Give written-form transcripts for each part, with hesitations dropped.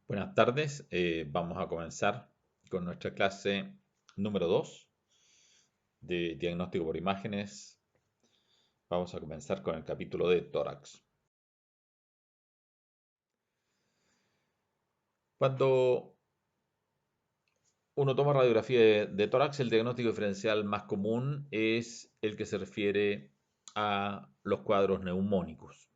Buenas tardes, vamos a comenzar con nuestra clase número 2 de diagnóstico por imágenes. Vamos a comenzar con el capítulo de tórax. Cuando uno toma radiografía de tórax, el diagnóstico diferencial más común es el que se refiere a los cuadros neumónicos.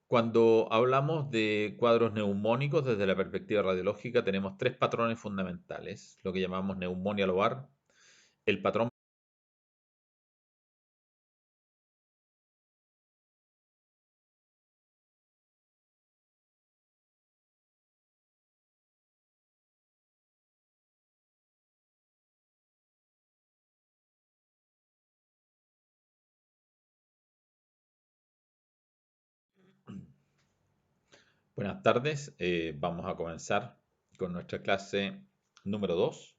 Cuando hablamos de cuadros neumónicos desde la perspectiva radiológica, tenemos tres patrones fundamentales, lo que llamamos neumonía lobar, el patrón. Buenas tardes, vamos a comenzar con nuestra clase número 2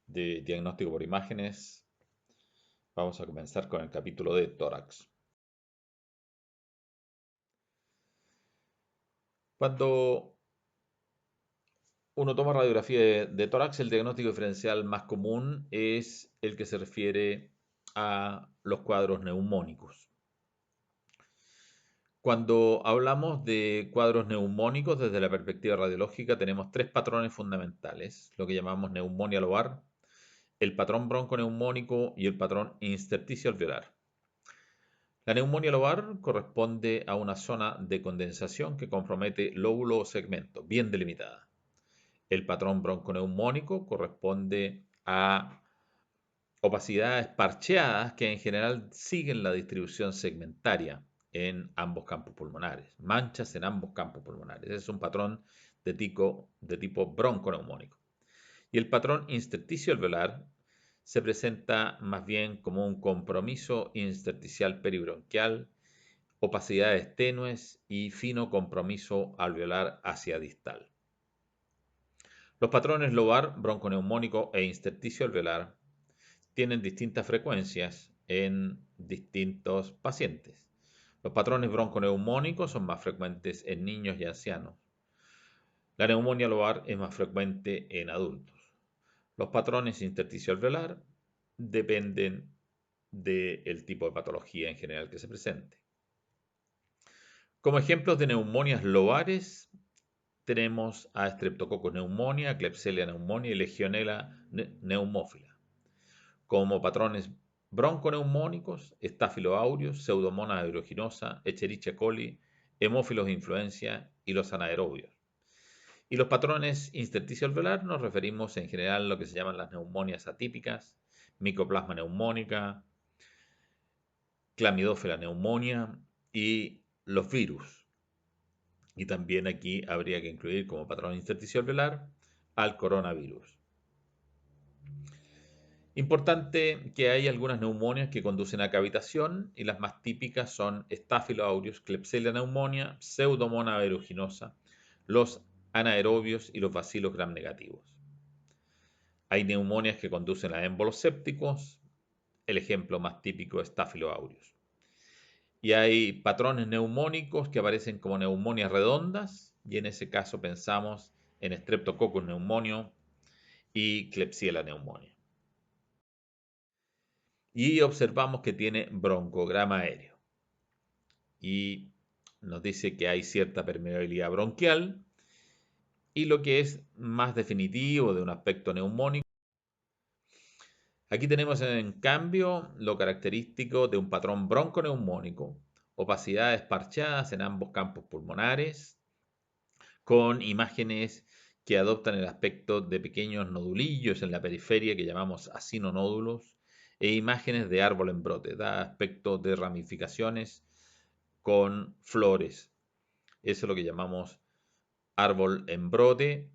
de diagnóstico por imágenes. Vamos a comenzar con el capítulo de tórax. Cuando uno toma radiografía de tórax, el diagnóstico diferencial más común es el que se refiere a los cuadros neumónicos. Cuando hablamos de cuadros neumónicos desde la perspectiva radiológica, tenemos tres patrones fundamentales, lo que llamamos neumonía lobar, el patrón bronconeumónico y el patrón intersticio alveolar. La neumonía lobar corresponde a una zona de condensación que compromete lóbulo o segmento, bien delimitada. El patrón bronconeumónico corresponde a opacidades parcheadas que en general siguen la distribución segmentaria en ambos campos pulmonares, manchas en ambos campos pulmonares. Ese es un patrón de tipo bronconeumónico. Y el patrón intersticio alveolar se presenta más bien como un compromiso intersticial peribronquial, opacidades tenues y fino compromiso alveolar hacia distal. Los patrones lobar, bronconeumónico e intersticio alveolar tienen distintas frecuencias en distintos pacientes. Los patrones bronconeumónicos son más frecuentes en niños y ancianos. La neumonía lobar es más frecuente en adultos. Los patrones intersticio alveolar dependen del tipo de patología en general que se presente. Como ejemplos de neumonias lobares tenemos a Streptococcus pneumonia, Klebsiella pneumonia y Legionella pneumófila. Como patrones bronconeumónicos, Staphylo aureus, Pseudomonas aeruginosa, Escherichia coli, Hemófilos influenza y los anaerobios. Y los patrones intersticio alveolar nos referimos en general a lo que se llaman las neumonias atípicas, Mycoplasma neumónica, Clamidófila pneumonia y los virus. Y también aquí habría que incluir como patrón intersticio alveolar al coronavirus. Importante que hay algunas neumonias que conducen a cavitación y las más típicas son Staphylo aureus, Klebsiella pneumonia, Pseudomonas aeruginosa, los anaerobios y los bacilos gram negativos. Hay neumonias que conducen a émbolos sépticos, el ejemplo más típico es Staphylo aureus. Y hay patrones neumónicos que aparecen como neumonias redondas, y en ese caso pensamos en Streptococcus pneumonio y Klebsiella pneumonia. Y observamos que tiene broncograma aéreo. Y nos dice que hay cierta permeabilidad bronquial. Y lo que es más definitivo de un aspecto neumónico, aquí tenemos en cambio lo característico de un patrón bronconeumónico, opacidades parchadas en ambos campos pulmonares, con imágenes que adoptan el aspecto de pequeños nodulillos en la periferia que llamamos acinonódulos, e imágenes de árbol en brote, da aspecto de ramificaciones con flores. Eso es lo que llamamos árbol en brote,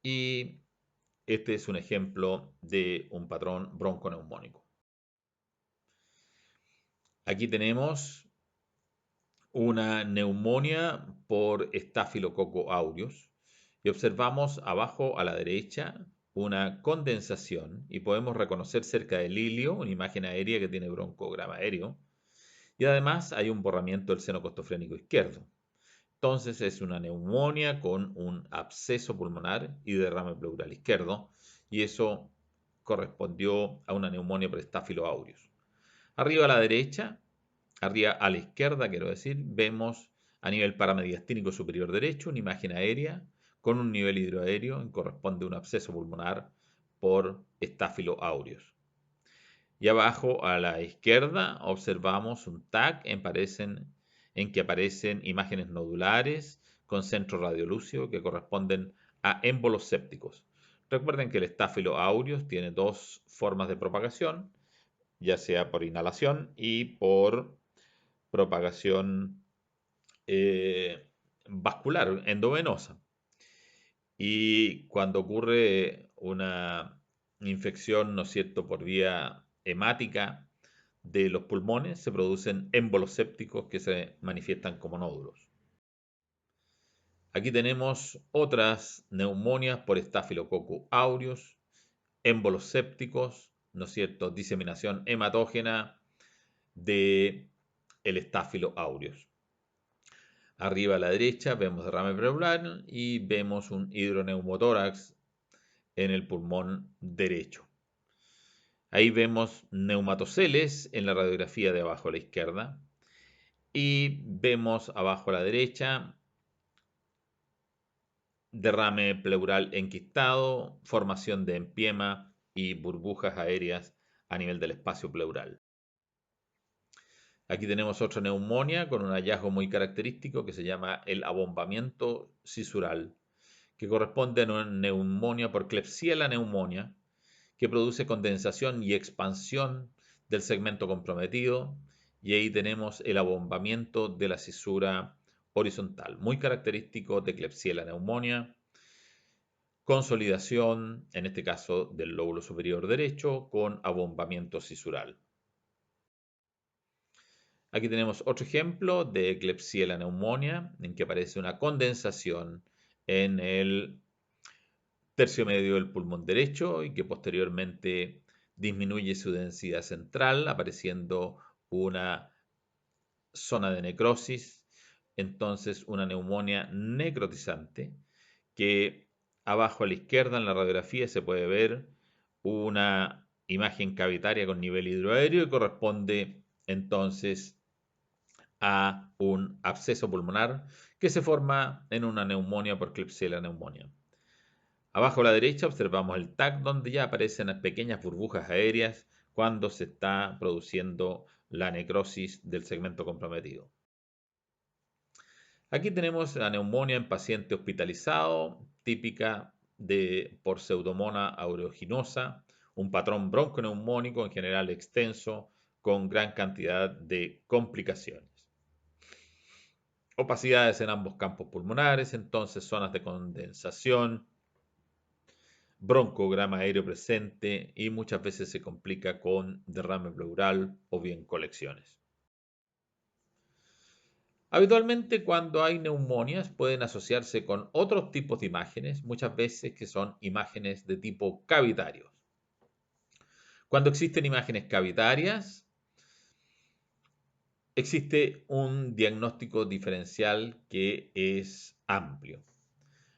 y este es un ejemplo de un patrón bronconeumónico. Aquí tenemos una neumonía por Staphylococcus aureus y observamos abajo a la derecha una condensación y podemos reconocer cerca del ilio una imagen aérea que tiene broncograma aéreo, y además hay un borramiento del seno costofrénico izquierdo. Entonces es una neumonía con un absceso pulmonar y derrame pleural izquierdo, y eso correspondió a una neumonía por Staphylo aureus. Arriba a la derecha, arriba a la izquierda, quiero decir, vemos a nivel paramediastínico superior derecho una imagen aérea con un nivel hidroaéreo en corresponde a un absceso pulmonar por Staphylo aureus. Y abajo a la izquierda observamos un TAC en que aparecen imágenes nodulares con centro radiolúcido que corresponden a émbolos sépticos. Recuerden que el Staphylo aureus tiene dos formas de propagación, ya sea por inhalación y por propagación vascular, endovenosa. Y cuando ocurre una infección, ¿no es cierto?, por vía hemática de los pulmones, se producen émbolos sépticos que se manifiestan como nódulos. Aquí tenemos otras neumonias por Staphylococcus aureus, émbolos sépticos, ¿no es cierto?, diseminación hematógena de el Staphylo aureus. Arriba a la derecha vemos derrame pleural y vemos un hidroneumotórax en el pulmón derecho. Ahí vemos neumatoceles en la radiografía de abajo a la izquierda y vemos abajo a la derecha derrame pleural enquistado, formación de empiema y burbujas aéreas a nivel del espacio pleural. Aquí tenemos otra neumonía con un hallazgo muy característico que se llama el abombamiento cisural, que corresponde a una neumonía por Klebsiella pneumoniae, que produce condensación y expansión del segmento comprometido, y ahí tenemos el abombamiento de la cisura horizontal, muy característico de Klebsiella pneumoniae, consolidación, en este caso del lóbulo superior derecho, con abombamiento cisural. Aquí tenemos otro ejemplo de Klebsiella pneumoniae, en que aparece una condensación en el tercio medio del pulmón derecho y que posteriormente disminuye su densidad central, apareciendo una zona de necrosis, entonces una neumonía necrotizante, que abajo a la izquierda en la radiografía se puede ver una imagen cavitaria con nivel hidroaéreo y corresponde entonces a un absceso pulmonar que se forma en una neumonía por Klebsiella pneumoniae. Abajo a la derecha observamos el TAC donde ya aparecen las pequeñas burbujas aéreas cuando se está produciendo la necrosis del segmento comprometido. Aquí tenemos la neumonía en paciente hospitalizado, típica por Pseudomonas aeruginosa, un patrón bronconeumónico en general extenso con gran cantidad de complicaciones. Opacidades en ambos campos pulmonares, entonces zonas de condensación, broncograma aéreo presente y muchas veces se complica con derrame pleural o bien colecciones. Habitualmente cuando hay neumonias pueden asociarse con otros tipos de imágenes, muchas veces que son imágenes de tipo cavitarios. Cuando existen imágenes cavitarias, existe un diagnóstico diferencial que es amplio.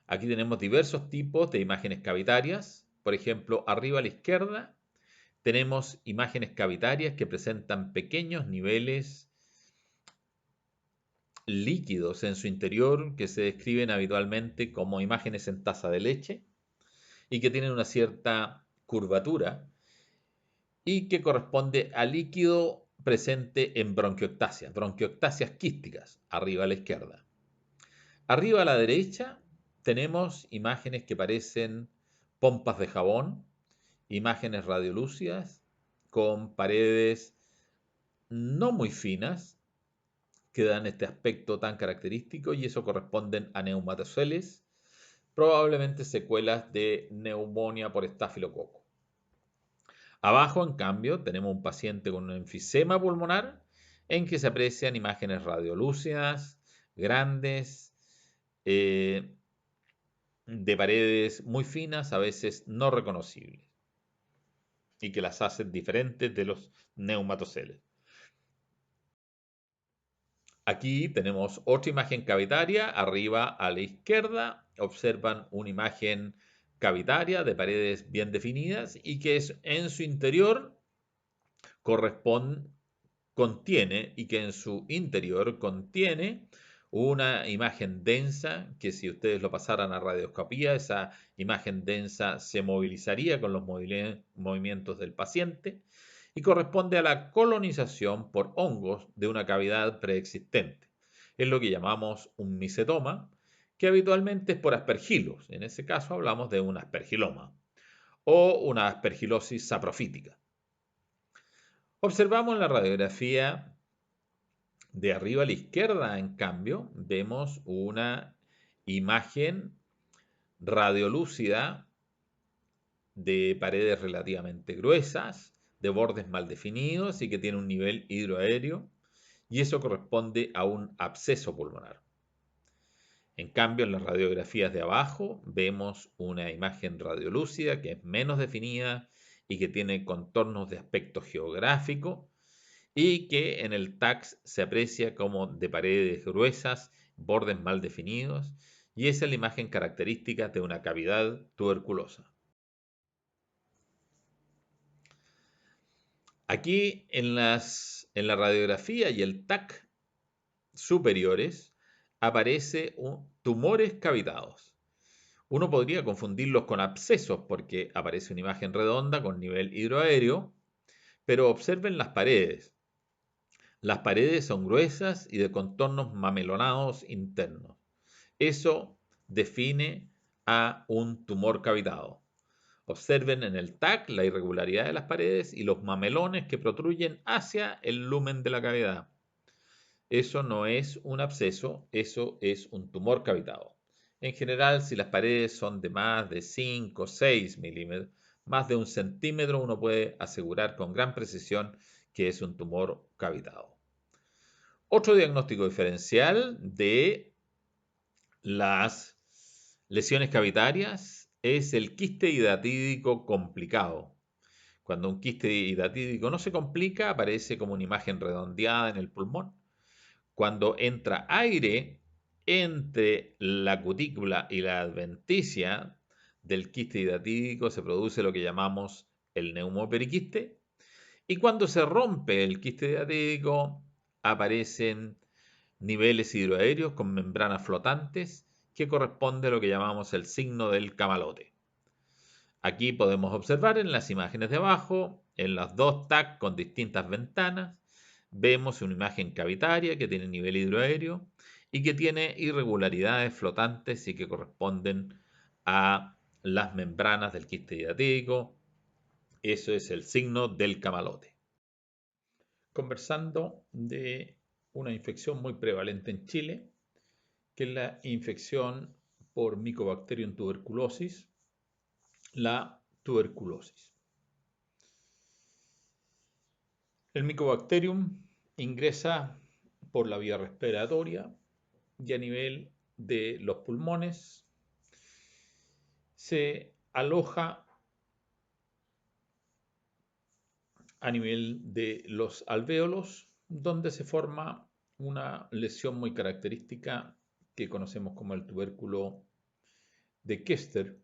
Aquí tenemos diversos tipos de imágenes cavitarias. Por ejemplo, arriba a la izquierda tenemos imágenes cavitarias que presentan pequeños niveles líquidos en su interior que se describen habitualmente como imágenes en taza de leche y que tienen una cierta curvatura y que corresponde a líquido presente en bronquioctasias quísticas, arriba a la izquierda. Arriba a la derecha tenemos imágenes que parecen pompas de jabón, imágenes radiolúcidas con paredes no muy finas que dan este aspecto tan característico y eso corresponden a neumatoceles, probablemente secuelas de neumonía por estafilococo. Abajo, en cambio, tenemos un paciente con un enfisema pulmonar en que se aprecian imágenes radiolúcidas, grandes, de paredes muy finas, a veces no reconocibles, y que las hacen diferentes de los neumatoceles. Aquí tenemos otra imagen cavitaria. Arriba a la izquierda observan una imagen cavitaria de paredes bien definidas y que en su interior contiene y que en su interior contiene una imagen densa que si ustedes lo pasaran a radioscopía, esa imagen densa se movilizaría con los movimientos del paciente y corresponde a la colonización por hongos de una cavidad preexistente. Es lo que llamamos un micetoma, que habitualmente es por aspergilos. En ese caso hablamos de un aspergiloma o una aspergilosis saprofítica. Observamos la radiografía de arriba a la izquierda, en cambio, vemos una imagen radiolúcida de paredes relativamente gruesas, de bordes mal definidos y que tiene un nivel hidroaéreo, y eso corresponde a un absceso pulmonar. En cambio, en las radiografías de abajo vemos una imagen radiolúcida que es menos definida y que tiene contornos de aspecto geográfico y que en el TAC se aprecia como de paredes gruesas, bordes mal definidos, y esa es la imagen característica de una cavidad tuberculosa. Aquí en la radiografía y el TAC superiores aparece tumores cavitados. Uno podría confundirlos con abscesos porque aparece una imagen redonda con nivel hidroaéreo, pero observen las paredes. Las paredes son gruesas y de contornos mamelonados internos. Eso define a un tumor cavitado. Observen en el TAC la irregularidad de las paredes y los mamelones que protruyen hacia el lumen de la cavidad. Eso no es un absceso, eso es un tumor cavitado. En general, si las paredes son de más de 5 o 6 milímetros, más de 1 centímetro, uno puede asegurar con gran precisión que es un tumor cavitado. Otro diagnóstico diferencial de las lesiones cavitarias es el quiste hidatídico complicado. Cuando un quiste hidatídico no se complica, aparece como una imagen redondeada en el pulmón. Cuando entra aire entre la cutícula y la adventicia del quiste hidatídico, se produce lo que llamamos el neumoperiquiste. Y cuando se rompe el quiste hidatídico, aparecen niveles hidroaéreos con membranas flotantes que corresponde a lo que llamamos el signo del camalote. Aquí podemos observar en las imágenes de abajo, en las dos TAC con distintas ventanas, vemos una imagen cavitaria que tiene nivel hidroaéreo y que tiene irregularidades flotantes y que corresponden a las membranas del quiste hidatídico. Eso es el signo del camalote. Conversando de una infección muy prevalente en Chile, que es la infección por Mycobacterium tuberculosis, la tuberculosis. El Mycobacterium ingresa por la vía respiratoria y a nivel de los pulmones se aloja a nivel de los alvéolos, donde se forma una lesión muy característica que conocemos como el tubérculo de Kester,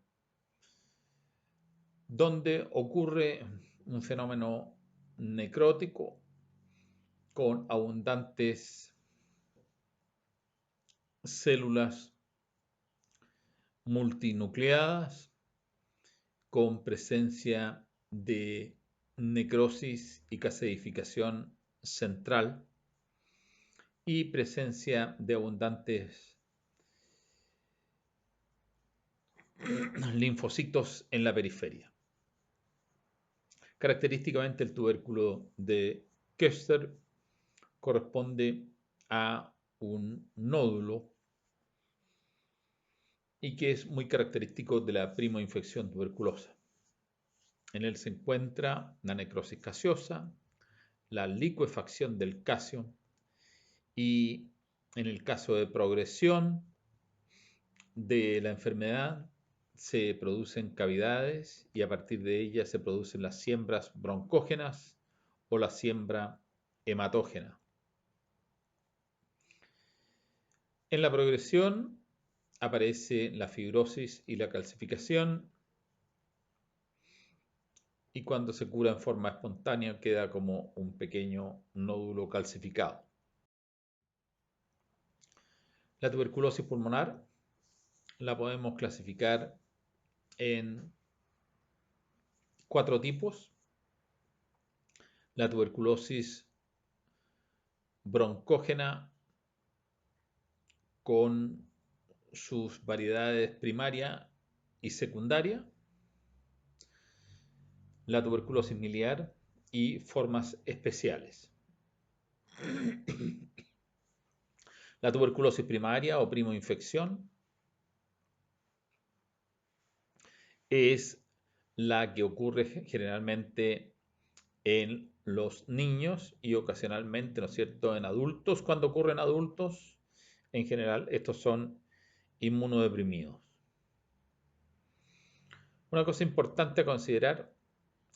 donde ocurre un fenómeno necrótico con abundantes células multinucleadas, con presencia de necrosis y caseificación central y presencia de abundantes linfocitos en la periferia. Característicamente el tubérculo de Kester corresponde a un nódulo y que es muy característico de la primoinfección tuberculosa. En él se encuentra la necrosis gaseosa, la licuefacción del calcio y en el caso de progresión de la enfermedad se producen cavidades y a partir de ellas se producen las siembras broncógenas o la siembra hematógena. En la progresión aparece la fibrosis y la calcificación, y cuando se cura en forma espontánea queda como un pequeño nódulo calcificado. La tuberculosis pulmonar la podemos clasificar en 4 tipos. La tuberculosis broncógena con sus variedades primaria y secundaria, la tuberculosis miliar y formas especiales. La tuberculosis primaria o primoinfección es la que ocurre generalmente en los niños y ocasionalmente, ¿no es cierto?, en adultos. Cuando ocurre en adultos, en general, estos son inmunodeprimidos. Una cosa importante a considerar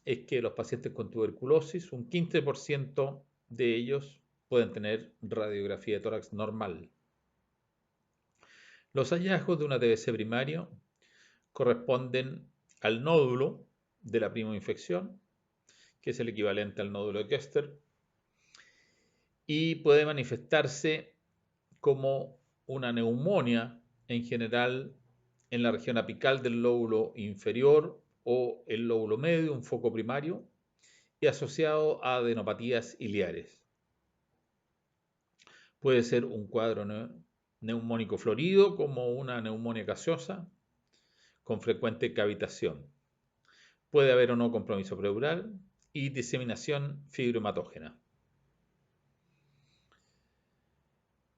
es que los pacientes con tuberculosis, un 15% de ellos pueden tener radiografía de tórax normal. Los hallazgos de una TBC primario corresponden al nódulo de la primoinfección, que es el equivalente al nódulo de Kester, y puede manifestarse como una neumonía, en general en la región apical del lóbulo inferior o el lóbulo medio, un foco primario, y asociado a adenopatías iliares. Puede ser un cuadro neumónico florido, como una neumonía gaseosa, con frecuente cavitación. Puede haber o no compromiso pleural y diseminación fibrohematógena.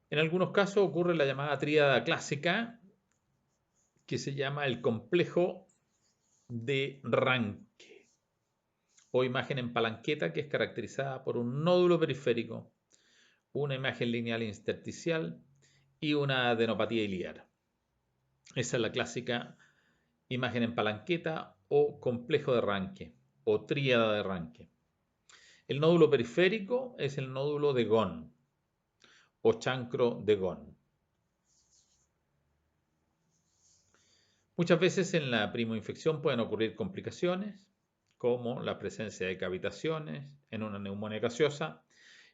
En algunos casos ocurre la llamada tríada clásica, que se llama el complejo de Ranke, o imagen en palanqueta, que es caracterizada por un nódulo periférico, una imagen lineal intersticial y una adenopatía iliar. Esa es la clásica imagen en palanqueta o complejo de Ranke o tríada de Ranke. El nódulo periférico es el nódulo de Ghon o chancro de Ghon. Muchas veces en la primoinfección pueden ocurrir complicaciones, como la presencia de cavitaciones en una neumonía gaseosa,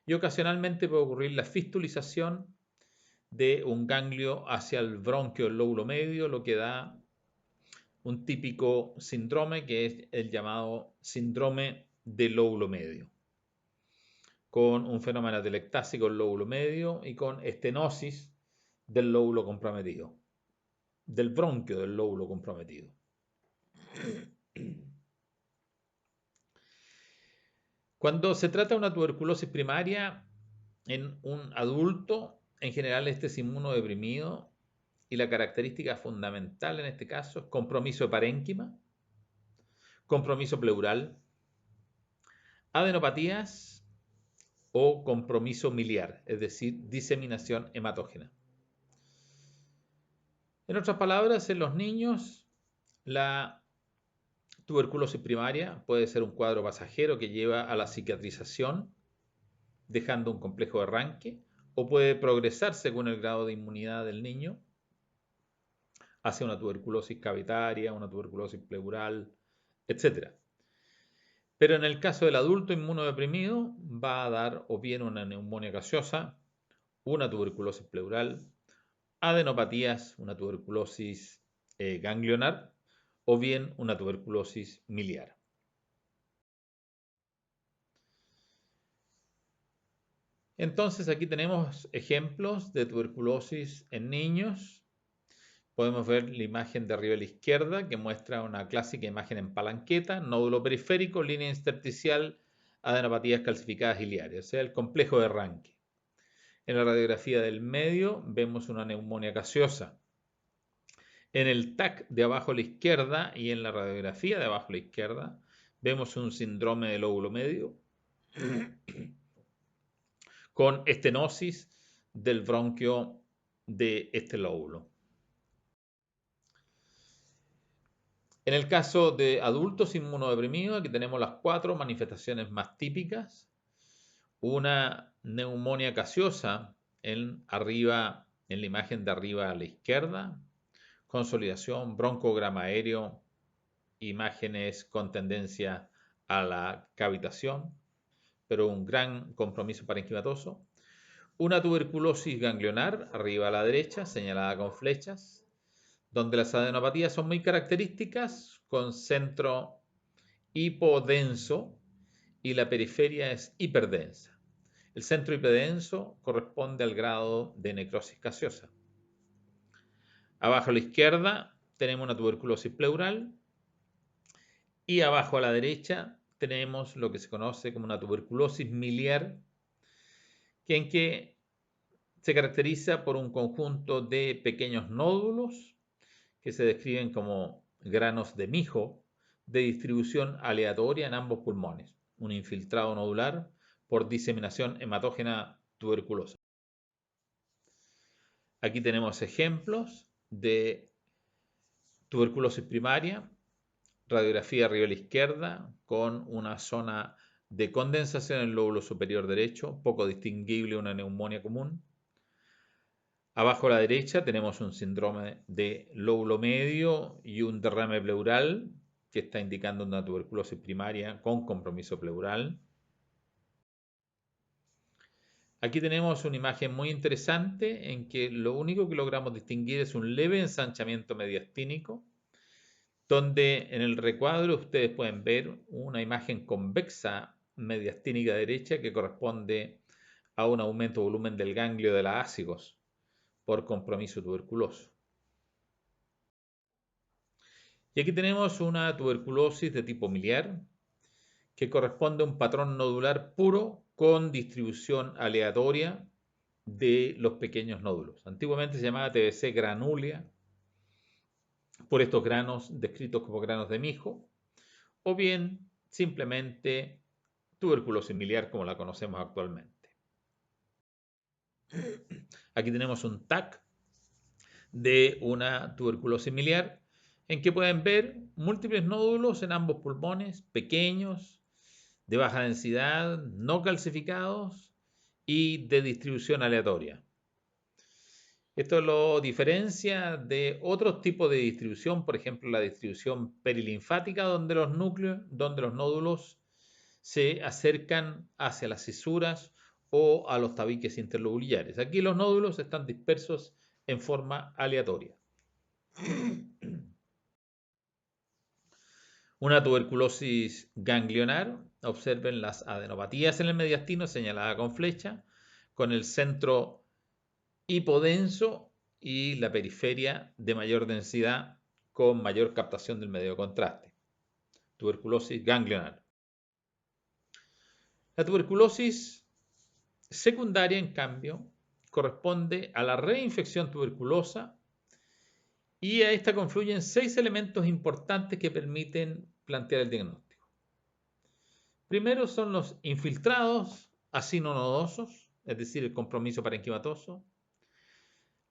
y ocasionalmente puede ocurrir la fistulización de un ganglio hacia el bronquio del lóbulo medio, lo que da un típico síndrome que es el llamado síndrome del lóbulo medio, con un fenómeno atelectásico del lóbulo medio y con estenosis del lóbulo comprometido, del bronquio del lóbulo comprometido. Cuando se trata de una tuberculosis primaria en un adulto, en general este es inmunodeprimido y la característica fundamental en este caso es compromiso de parénquima, compromiso pleural, adenopatías o compromiso miliar, es decir, diseminación hematógena. En otras palabras, en los niños, la tuberculosis primaria puede ser un cuadro pasajero que lleva a la cicatrización, dejando un complejo de Ranke, o puede progresar según el grado de inmunidad del niño hacia una tuberculosis cavitaria, una tuberculosis pleural, etc. Pero en el caso del adulto inmunodeprimido va a dar o bien una neumonía gaseosa, una tuberculosis pleural, adenopatías, una tuberculosis ganglionar o bien una tuberculosis miliar. Entonces aquí tenemos ejemplos de tuberculosis en niños. Podemos ver la imagen de arriba a la izquierda que muestra una clásica imagen en palanqueta, nódulo periférico, línea intersticial, adenopatías calcificadas iliares, o sea, el complejo de Ranke. En la radiografía del medio vemos una neumonía gaseosa. En el TAC de abajo a la izquierda y en la radiografía de abajo a la izquierda vemos un síndrome del lóbulo medio con estenosis del bronquio de este lóbulo. En el caso de adultos inmunodeprimidos, aquí tenemos las 4 manifestaciones más típicas. Una neumonía gaseosa arriba en la imagen de arriba a la izquierda, consolidación, broncograma aéreo, imágenes con tendencia a la cavitación, pero un gran compromiso parenquimatoso. Una tuberculosis ganglionar, arriba a la derecha, señalada con flechas, donde las adenopatías son muy características, con centro hipodenso y la periferia es hiperdensa. El centro hiperdenso corresponde al grado de necrosis gaseosa. Abajo a la izquierda tenemos una tuberculosis pleural y abajo a la derecha tenemos lo que se conoce como una tuberculosis miliar, que se caracteriza por un conjunto de pequeños nódulos que se describen como granos de mijo de distribución aleatoria en ambos pulmones, un infiltrado nodular por diseminación hematógena tuberculosa. Aquí tenemos ejemplos de tuberculosis primaria, radiografía arriba a la izquierda con una zona de condensación en el lóbulo superior derecho, poco distinguible de una neumonía común. Abajo a la derecha tenemos un síndrome de lóbulo medio y un derrame pleural que está indicando una tuberculosis primaria con compromiso pleural. Aquí tenemos una imagen muy interesante en que lo único que logramos distinguir es un leve ensanchamiento mediastínico, donde en el recuadro ustedes pueden ver una imagen convexa mediastínica derecha que corresponde a un aumento de volumen del ganglio de la ácigos por compromiso tuberculoso. Y aquí tenemos una tuberculosis de tipo miliar que corresponde a un patrón nodular puro con distribución aleatoria de los pequeños nódulos. Antiguamente se llamaba TBC granulea por estos granos descritos como granos de mijo, o bien simplemente tuberculosis miliar como la conocemos actualmente. Aquí tenemos un TAC de una tuberculosis miliar en que pueden ver múltiples nódulos en ambos pulmones, pequeños, de baja densidad, no calcificados y de distribución aleatoria. Esto lo diferencia de otros tipos de distribución, por ejemplo, la distribución perilinfática, donde los nódulos se acercan hacia las cisuras o a los tabiques interlobulares. Aquí los nódulos están dispersos en forma aleatoria. Una tuberculosis ganglionar, observen las adenopatías en el mediastino señalada con flecha, con el centro hipodenso y la periferia de mayor densidad con mayor captación del medio de contraste. Tuberculosis ganglionar. La tuberculosis secundaria, en cambio, corresponde a la reinfección tuberculosa y a esta confluyen 6 elementos importantes que permiten plantear el diagnóstico. Primero son los infiltrados acinonodosos, es decir, el compromiso parenquimatoso,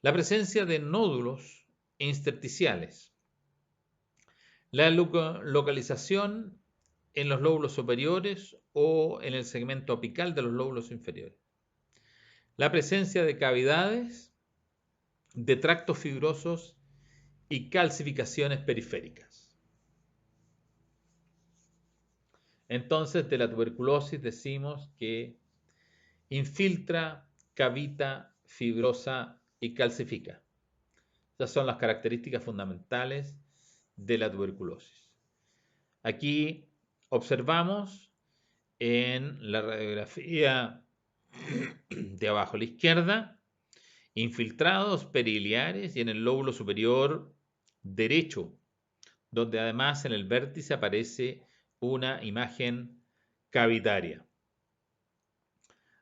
la presencia de nódulos intersticiales, la localización en los lóbulos superiores o en el segmento apical de los lóbulos inferiores, la presencia de cavidades, de tractos fibrosos y calcificaciones periféricas. Entonces, de la tuberculosis decimos que infiltra, cavita, fibrosa y calcifica. Esas son las características fundamentales de la tuberculosis. Aquí observamos en la radiografía de abajo a la izquierda infiltrados periliares y en el lóbulo superior derecho, donde además en el vértice aparece una imagen cavitaria.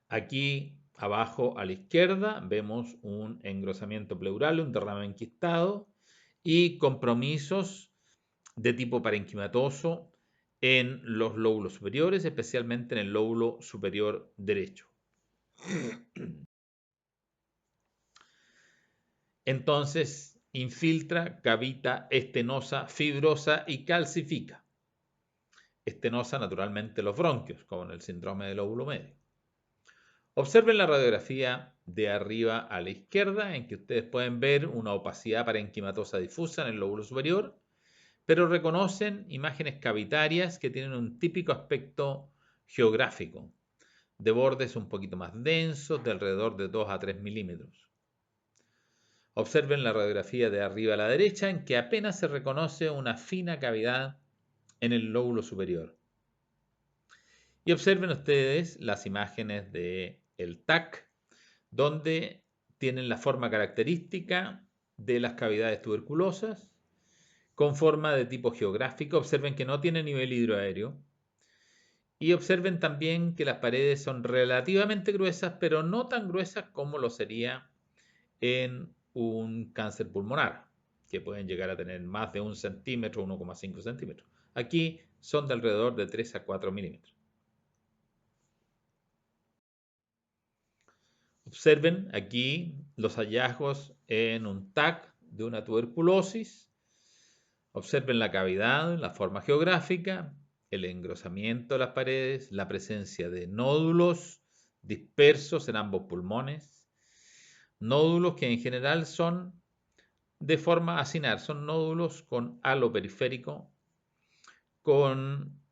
Aquí abajo a la izquierda vemos un engrosamiento pleural, un derrame enquistado y compromisos de tipo parenquimatoso en los lóbulos superiores, especialmente en el lóbulo superior derecho. Entonces, infiltra, cavita, estenosa, fibrosa y calcifica. Estenosa, naturalmente, los bronquios, como en el síndrome del lóbulo medio. Observen la radiografía de arriba a la izquierda, en que ustedes pueden ver una opacidad parenquimatosa difusa en el lóbulo superior, pero reconocen imágenes cavitarias que tienen un típico aspecto geográfico, de bordes un poquito más densos, de alrededor de 2 a 3 milímetros. Observen la radiografía de arriba a la derecha, en que apenas se reconoce una fina cavidad en el lóbulo superior. Y observen ustedes las imágenes del TAC, donde tienen la forma característica de las cavidades tuberculosas, con forma de tipo geográfico. Observen que no tiene nivel hidroaéreo. Y observen también que las paredes son relativamente gruesas, pero no tan gruesas como lo sería en un cáncer pulmonar, que pueden llegar a tener más de 1 centímetro, 1,5 centímetros. Aquí son de alrededor de 3 a 4 milímetros. Observen aquí los hallazgos en un TAC de una tuberculosis. Observen la cavidad, la forma geográfica, el engrosamiento de las paredes, la presencia de nódulos dispersos en ambos pulmones. Nódulos que en general son de forma acinar, son nódulos con halo periférico,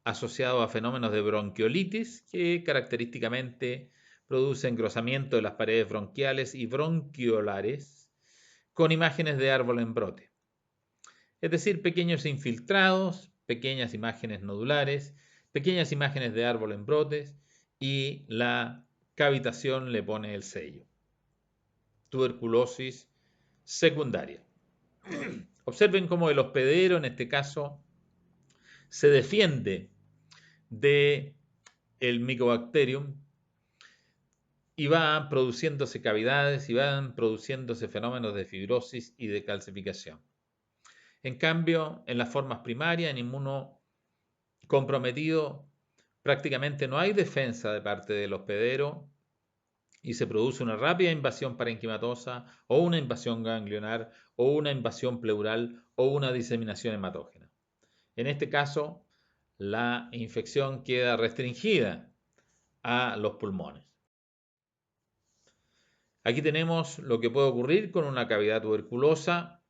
asociado a fenómenos de bronquiolitis que característicamente produce engrosamiento de las paredes bronquiales y bronquiolares con imágenes de árbol en brote. Es decir, pequeños infiltrados, pequeñas imágenes nodulares, pequeñas imágenes de árbol en brotes y la cavitación le pone el sello. Tuberculosis secundaria. Observen cómo el hospedero, en este caso, se defiende de el Mycobacterium y van produciéndose cavidades y van produciéndose fenómenos de fibrosis y de calcificación. En cambio, en las formas primarias, en inmunocomprometido, prácticamente no hay defensa de parte del hospedero y se produce una rápida invasión parenquimatosa o una invasión ganglionar o una invasión pleural o una diseminación hematógena. En este caso, la infección queda restringida a los pulmones. Aquí tenemos lo que puede ocurrir con una cavidad tuberculosa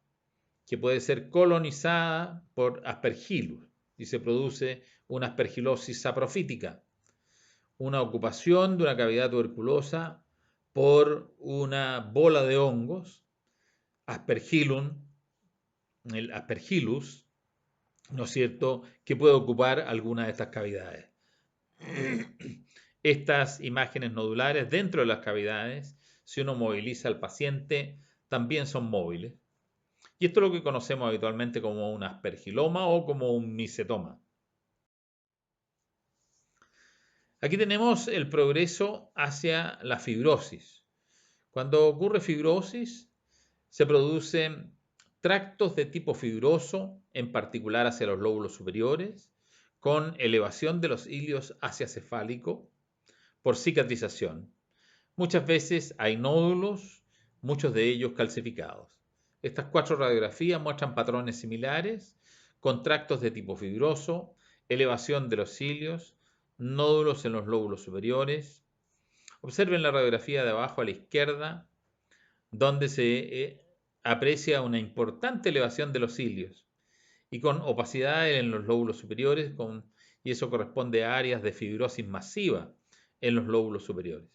que puede ser colonizada por Aspergillus y se produce una aspergilosis saprofítica, una ocupación de una cavidad tuberculosa por una bola de hongos, Aspergillum, el Aspergillus, ¿no es cierto?, que puede ocupar alguna de estas cavidades. Estas imágenes nodulares dentro de las cavidades, si uno moviliza al paciente, también son móviles. Y esto es lo que conocemos habitualmente como un aspergiloma o como un micetoma. Aquí tenemos el progreso hacia la fibrosis. Cuando ocurre fibrosis, se producen tractos de tipo fibroso, en particular hacia los lóbulos superiores, con elevación de los ilios hacia cefálico por cicatrización. Muchas veces hay nódulos, muchos de ellos calcificados. Estas 4 radiografías muestran patrones similares, con tractos de tipo fibroso, elevación de los cilios, nódulos en los lóbulos superiores. Observen la radiografía de abajo a la izquierda, donde se aprecia una importante elevación de los cilios y con opacidad en los lóbulos superiores, y eso corresponde a áreas de fibrosis masiva en los lóbulos superiores.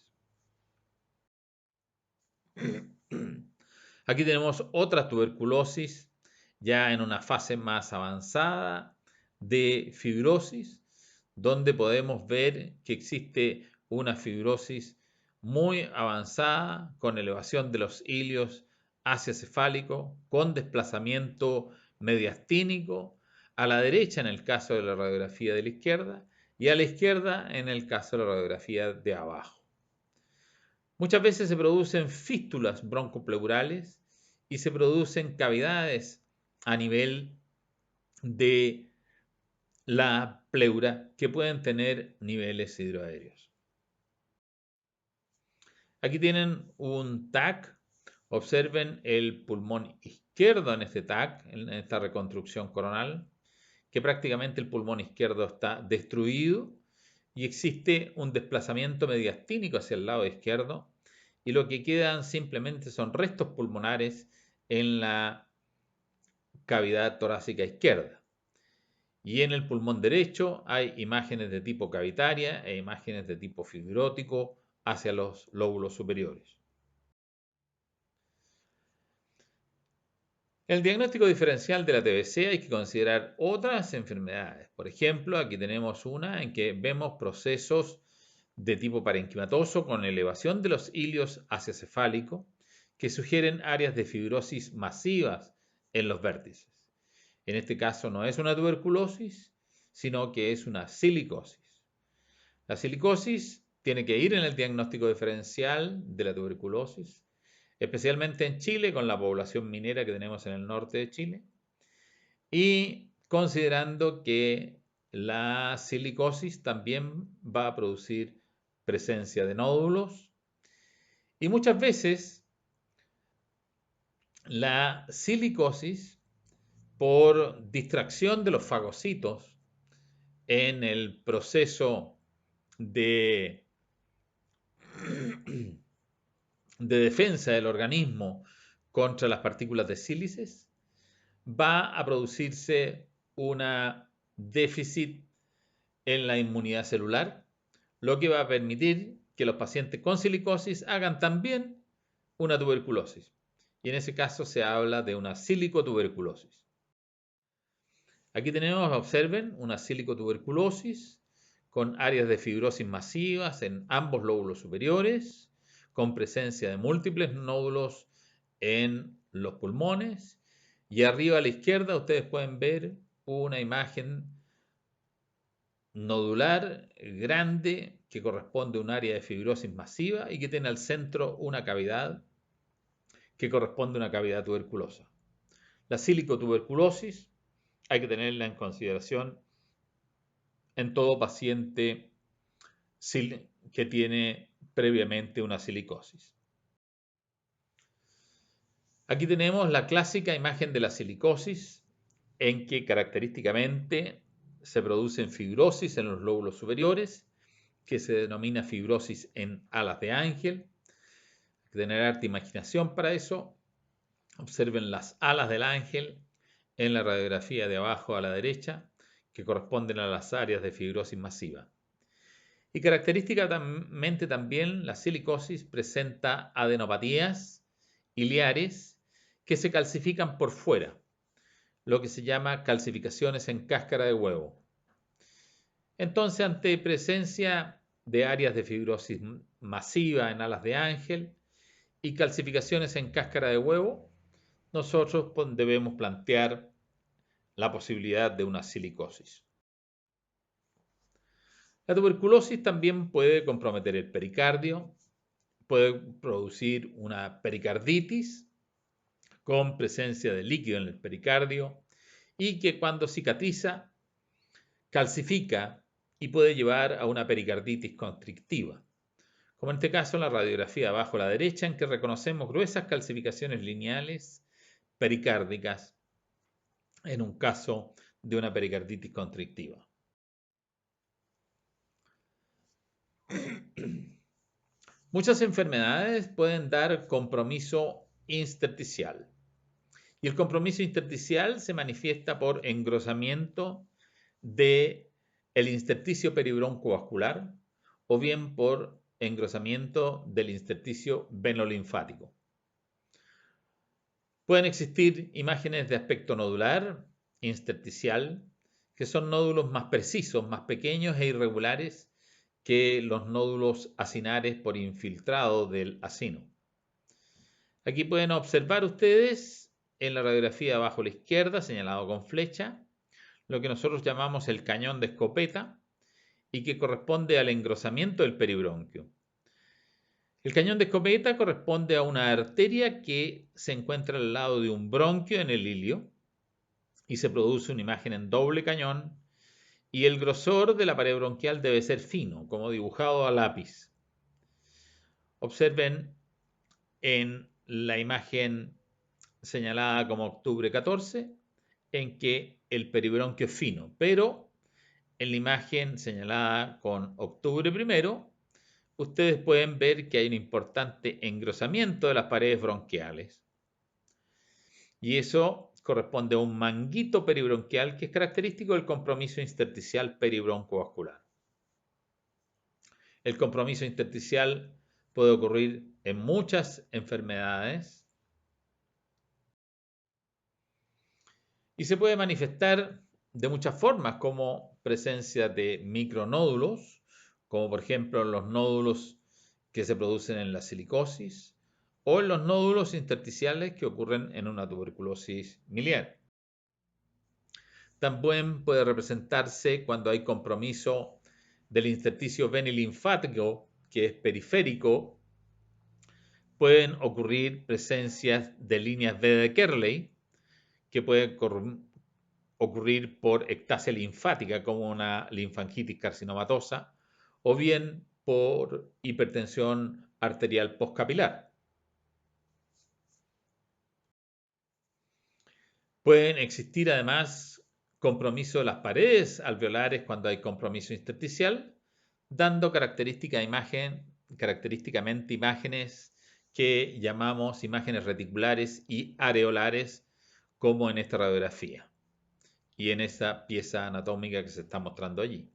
Aquí tenemos otra tuberculosis ya en una fase más avanzada de fibrosis, donde podemos ver que existe una fibrosis muy avanzada con elevación de los ilios hacia cefálico, con desplazamiento mediastínico, a la derecha en el caso de la radiografía de la izquierda y a la izquierda en el caso de la radiografía de abajo. Muchas veces se producen fístulas broncopleurales y se producen cavidades a nivel de la pleura que pueden tener niveles hidroaéreos. Aquí tienen un TAC. Observen el pulmón izquierdo en este TAC, en esta reconstrucción coronal, que prácticamente el pulmón izquierdo está destruido y existe un desplazamiento mediastínico hacia el lado izquierdo y lo que quedan simplemente son restos pulmonares en la cavidad torácica izquierda. Y en el pulmón derecho hay imágenes de tipo cavitaria e imágenes de tipo fibrótico hacia los lóbulos superiores. En el diagnóstico diferencial de la TBC hay que considerar otras enfermedades. Por ejemplo, aquí tenemos una en que vemos procesos de tipo parenquimatoso con elevación de los hilios hacia cefálico que sugieren áreas de fibrosis masivas en los vértices. En este caso no es una tuberculosis, sino que es una silicosis. La silicosis tiene que ir en el diagnóstico diferencial de la tuberculosis, especialmente en Chile, con la población minera que tenemos en el norte de Chile, y considerando que la silicosis también va a producir presencia de nódulos, y muchas veces la silicosis, por distracción de los fagocitos en el proceso de, de defensa del organismo contra las partículas de sílices, va a producirse un déficit en la inmunidad celular, lo que va a permitir que los pacientes con silicosis hagan también una tuberculosis. Y en ese caso se habla de una silicotuberculosis. Aquí tenemos, observen, una silicotuberculosis con áreas de fibrosis masivas en ambos lóbulos superiores, con presencia de múltiples nódulos en los pulmones. Y arriba a la izquierda ustedes pueden ver una imagen nodular grande que corresponde a un área de fibrosis masiva y que tiene al centro una cavidad que corresponde a una cavidad tuberculosa. La silicotuberculosis hay que tenerla en consideración en todo paciente que tiene previamente una silicosis. Aquí tenemos la clásica imagen de la silicosis, en que característicamente se producen fibrosis en los lóbulos superiores, que se denomina fibrosis en alas de ángel. Hay que tener harta imaginación para eso. Observen las alas del ángel en la radiografía de abajo a la derecha, que corresponden a las áreas de fibrosis masiva. Y característicamente también la silicosis presenta adenopatías iliares que se calcifican por fuera, lo que se llama calcificaciones en cáscara de huevo. Entonces, ante presencia de áreas de fibrosis masiva en alas de ángel y calcificaciones en cáscara de huevo, nosotros debemos plantear la posibilidad de una silicosis. La tuberculosis también puede comprometer el pericardio, puede producir una pericarditis con presencia de líquido en el pericardio y que cuando cicatriza calcifica y puede llevar a una pericarditis constrictiva, como en este caso en la radiografía abajo a la derecha, en que reconocemos gruesas calcificaciones lineales pericárdicas en un caso de una pericarditis constrictiva. Muchas enfermedades pueden dar compromiso intersticial. Y el compromiso intersticial se manifiesta por engrosamiento del intersticio peribroncovascular o bien por engrosamiento del intersticio venolinfático. Pueden existir imágenes de aspecto nodular, intersticial, que son nódulos más precisos, más pequeños e irregulares que los nódulos acinares por infiltrado del acino. Aquí pueden observar ustedes en la radiografía abajo a la izquierda, señalado con flecha, lo que nosotros llamamos el cañón de escopeta y que corresponde al engrosamiento del peribronquio. El cañón de escopeta corresponde a una arteria que se encuentra al lado de un bronquio en el ilio y se produce una imagen en doble cañón y el grosor de la pared bronquial debe ser fino, como dibujado a lápiz. Observen en la imagen señalada como octubre 14, en que el peribronquio es fino, pero en la imagen señalada con octubre primero, ustedes pueden ver que hay un importante engrosamiento de las paredes bronquiales. Y eso corresponde a un manguito peribronquial que es característico del compromiso intersticial peribroncovascular. El compromiso intersticial puede ocurrir en muchas enfermedades y se puede manifestar de muchas formas, como presencia de micronódulos, como por ejemplo los nódulos que se producen en la silicosis, o en los nódulos intersticiales que ocurren en una tuberculosis miliar. También puede representarse cuando hay compromiso del intersticio venilinfático, que es periférico. Pueden ocurrir presencias de líneas V de Kerley, que pueden ocurrir por ectasia linfática, como una linfangitis carcinomatosa, o bien por hipertensión arterial postcapilar. Pueden existir además compromiso de las paredes alveolares cuando hay compromiso intersticial, dando característicamente imágenes que llamamos imágenes reticulares y areolares, como en esta radiografía y en esa pieza anatómica que se está mostrando allí.